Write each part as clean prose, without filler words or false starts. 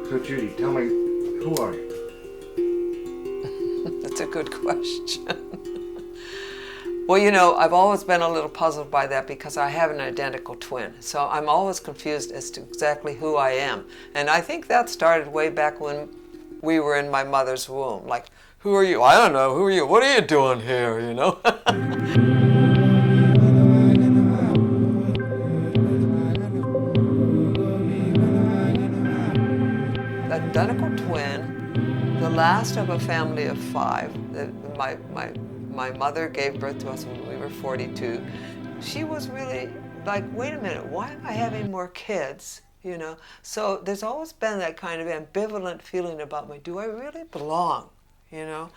So Judy, tell me, who are you? That's a good question. Well, you know, I've always been a little puzzled by that because I have an identical twin. So I'm always confused as to exactly who I am. And I think that started way back when we were in my mother's womb. Like, who are you? I don't know. Who are you? What are you doing here, you know? Identical twin, the last of a family of 5. My mother gave birth to us when we were 42. She was really like, wait a minute, why am I having more kids? You know, so there's always been that kind of ambivalent feeling about me. Do I really belong? You know,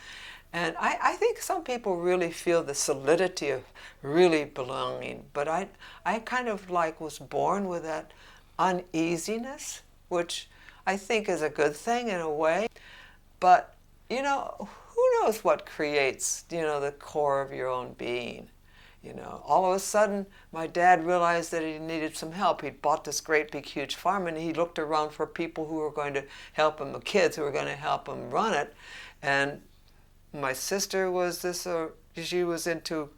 and I think some people really feel the solidity of really belonging, but I kind of like was born with that uneasiness, which I think is a good thing in a way. But, you know, who knows what creates, you know, the core of your own being? You know, all of a sudden, my dad realized that he needed some help. He'd bought this great big huge farm, and he looked around for people who were going to help him, the kids who were going to help him run it. And my sister was she was into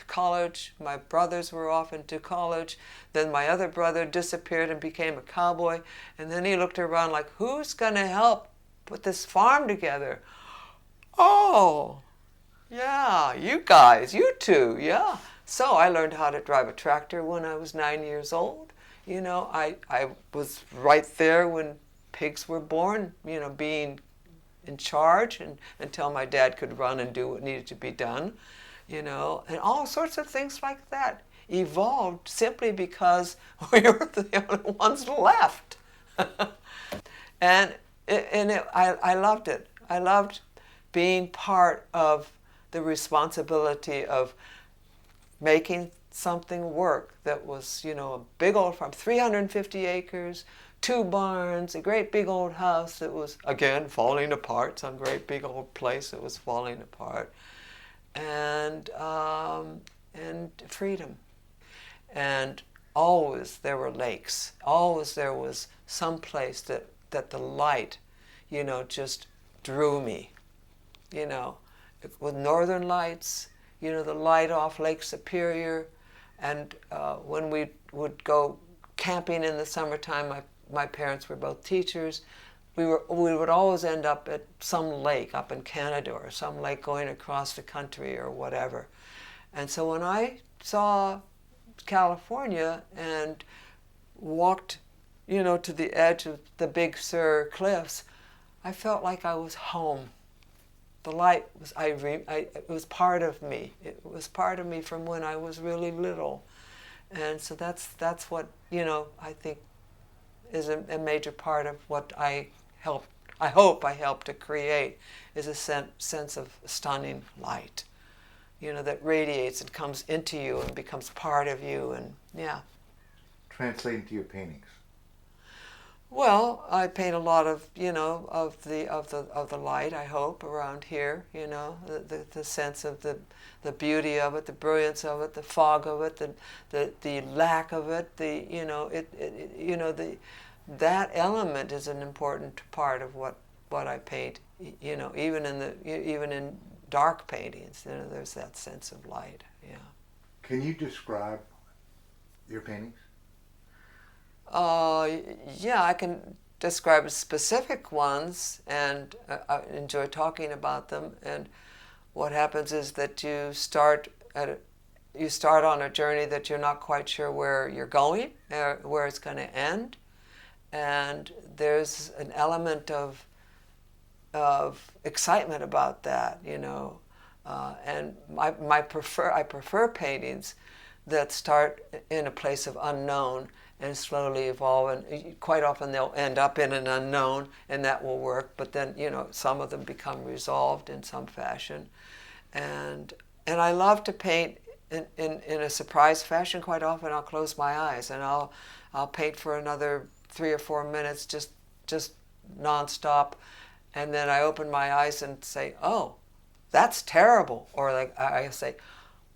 college. My brothers were off into college. Then my other brother disappeared and became a cowboy. And then he looked around like, who's going to help put this farm together? Oh, yeah, you guys, you two, yeah. So I learned how to drive a tractor when I was 9 years old. You know, I was right there when pigs were born, you know, being in charge and until my dad could run and do what needed to be done, you know, and all sorts of things like that evolved simply because we were the only ones left. I loved it. I loved being part of the responsibility of making something work that was, you know, a big old farm, 350 acres, 2 barns, a great big old house that was, again, falling apart, some great big old place that was falling apart, and freedom. And always there were lakes. Always there was some place that the light, you know, just drew me, you know, with northern lights, you know, the light off Lake Superior. And when we would go camping in the summertime, my parents were both teachers. We would always end up at some lake up in Canada or some lake going across the country or whatever. And so when I saw California and walked, you know, to the edge of the Big Sur cliffs, I felt like I was home. The light was, it was part of me. It was part of me from when I was really little. And so that's what, you know, I think is a major part of what I hope I helped to create, is a sense of stunning light, you know, that radiates and comes into you and becomes part of you, and yeah. Translating to your paintings. Well, I paint a lot of, you know, of the light, I hope, around here, you know, the sense of the beauty of it, the brilliance of it, the fog of it, the lack of it, you know, you know, that element is an important part of what I paint, you know, even in dark paintings, you know, there's that sense of light, yeah. Can you describe your paintings? Yeah, I can describe specific ones, and I enjoy talking about them. And what happens is that you start on a journey that you're not quite sure where you're going, where it's going to end, and there's an element of excitement about that, you know. And I prefer paintings that start in a place of unknown and slowly evolve, and quite often they'll end up in an unknown, and that will work, but then, you know, some of them become resolved in some fashion. And I love to paint in a surprise fashion. Quite often I'll close my eyes and I'll paint for another 3 or 4 minutes, just nonstop, and then I open my eyes and say, oh, that's terrible, or like I say,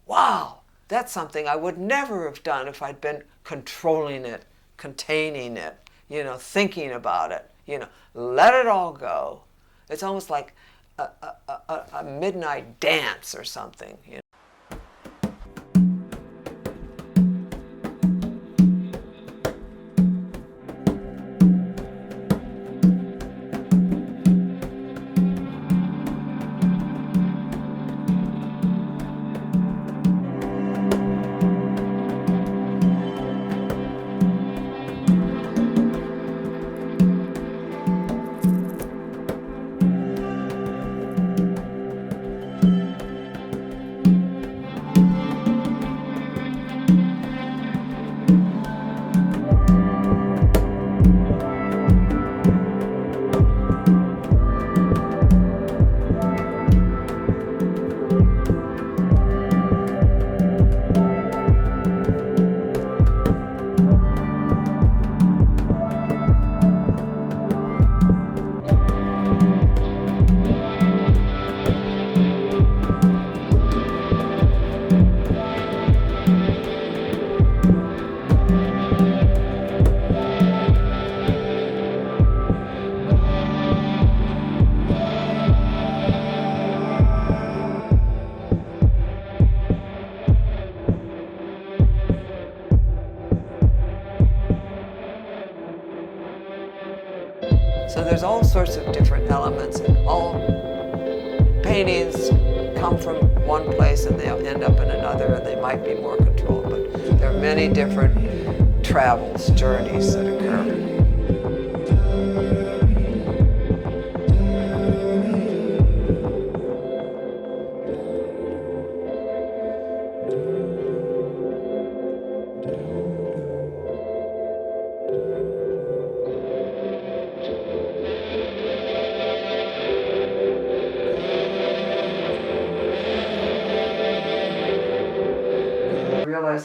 wow, that's something I would never have done if I'd been controlling it, containing it, you know, thinking about it, let it all go. It's almost like a midnight dance or something. So there's all sorts of different elements, and all paintings come from one place and they'll end up in another, and they might be more controlled, but there are many different travels, journeys that occur.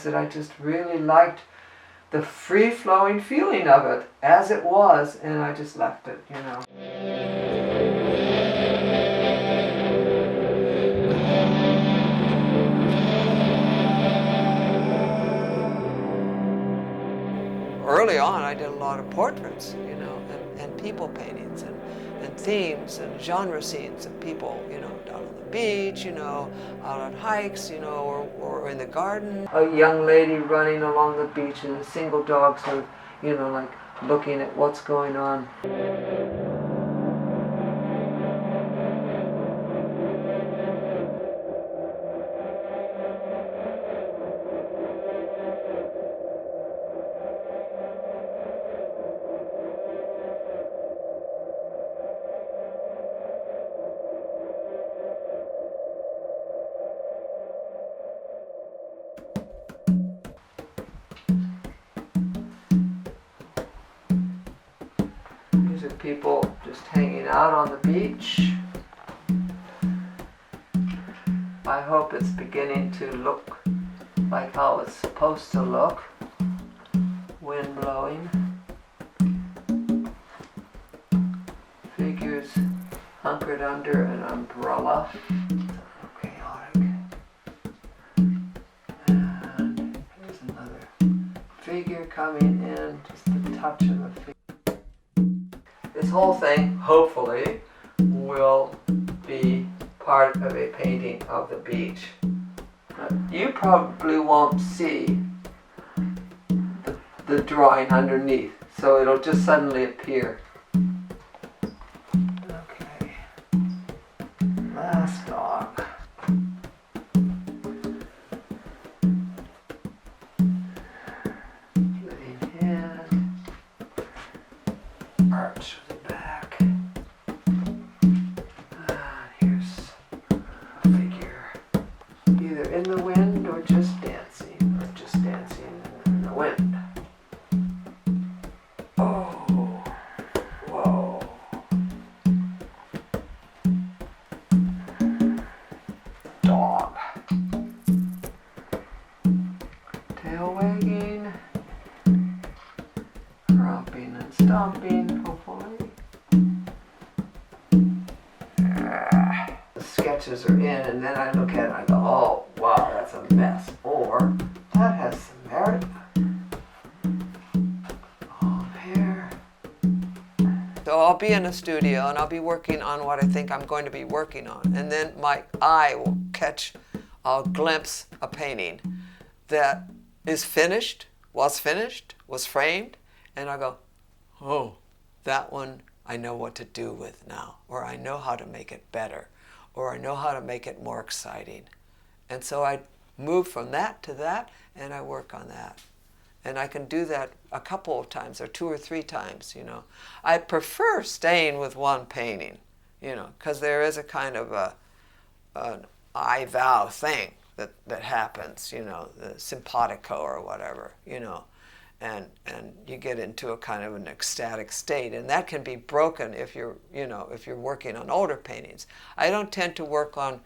That I just really liked the free-flowing feeling of it as it was, and I just left it. Early on, I did a lot of portraits, and people paintings, and themes and genre scenes of people, down on the beach, out on hikes, or in the garden. A young lady running along the beach and a single dog sort of, like looking at what's going on. People just hanging out on the beach. I hope it's beginning to look like how it's supposed to look. Wind blowing. Figures hunkered under an umbrella. Chaotic. And here's another figure coming in, just a touch of a figure. This whole thing, hopefully, will be part of a painting of the beach. You probably won't see the drawing underneath, so it'll just suddenly appear. Okay, last dog. Living hand, arch. In the wind or just dancing in the wind. Oh, whoa. Dog. Tail wagging, romping and stomping, hopefully. The sketches are in, and then I look at it and I go, oh, wow, that's a mess. Or, that has some merit. Oh, hair. So I'll be in a studio and I'll be working on what I think I'm going to be working on. And then my eye will catch a glimpse a painting that is finished, was framed, and I go, oh, that one I know what to do with now, or I know how to make it better, or I know how to make it more exciting. And so I move from that to that, and I work on that. And I can do that a couple of times, or 2 or 3 times, you know. I prefer staying with one painting, you know, because there is a kind of an I vow thing that happens, you know, the simpatico or whatever, you know. And you get into a kind of an ecstatic state, and that can be broken if you're working on older paintings. I don't tend to work on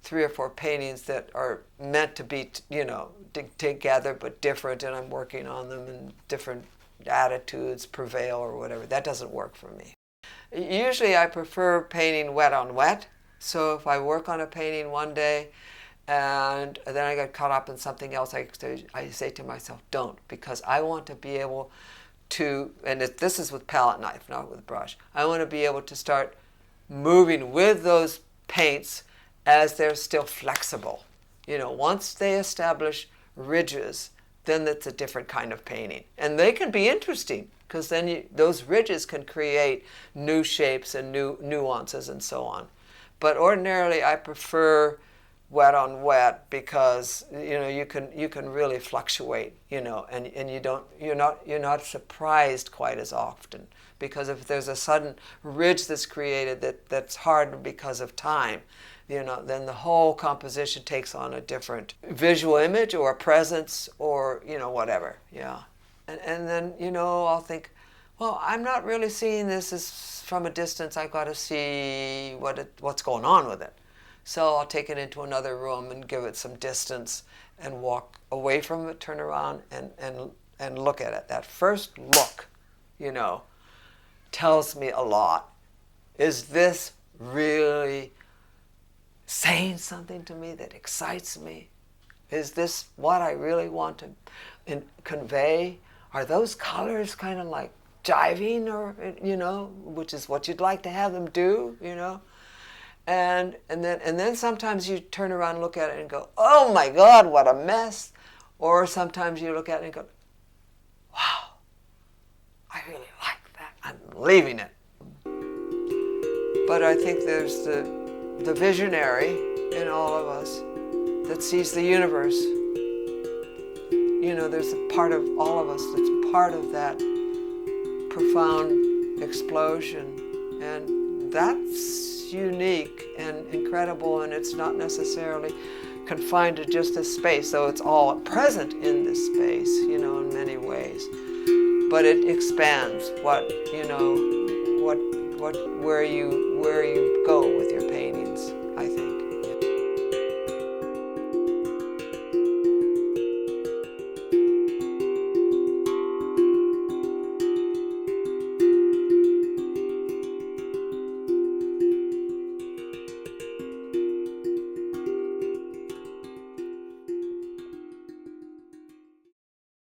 3 or 4 paintings that are meant to be, you know, together but different, and I'm working on them and different attitudes prevail or whatever. That doesn't work for me. Usually I prefer painting wet on wet. So if I work on a painting one day and then I get caught up in something else, I say to myself, don't, because I want to be able to, and this is with palette knife, not with brush, I want to be able to start moving with those paints as they're still flexible. You know, once they establish ridges, then it's a different kind of painting. And they can be interesting, because then those ridges can create new shapes and new nuances and so on. But ordinarily I prefer wet on wet, because you know you can really fluctuate, you know, and you're not surprised quite as often, because if there's a sudden ridge that's created that's hard because of time, you know, then the whole composition takes on a different visual image or presence, or you know, whatever. Yeah. And then, you know, I'll think, well, I'm not really seeing this as from a distance. I've got to see what's going on with it. So I'll take it into another room and give it some distance and walk away from it, turn around and look at it. That first look, you know, tells me a lot. Is this really saying something to me that excites me? Is this what I really want to convey? Are those colors kind of like jiving, or, you know, which is what you'd like to have them do, you know? And then sometimes you turn around and look at it and go, oh my God, what a mess. Or sometimes you look at it and go, wow, I really like that. I'm leaving it. But I think there's the visionary in all of us that sees the universe. You know, there's a part of all of us that's part of that profound explosion. And that's unique and incredible, and it's not necessarily confined to just this space, though it's all present in this space, you know, in many ways. But it expands where you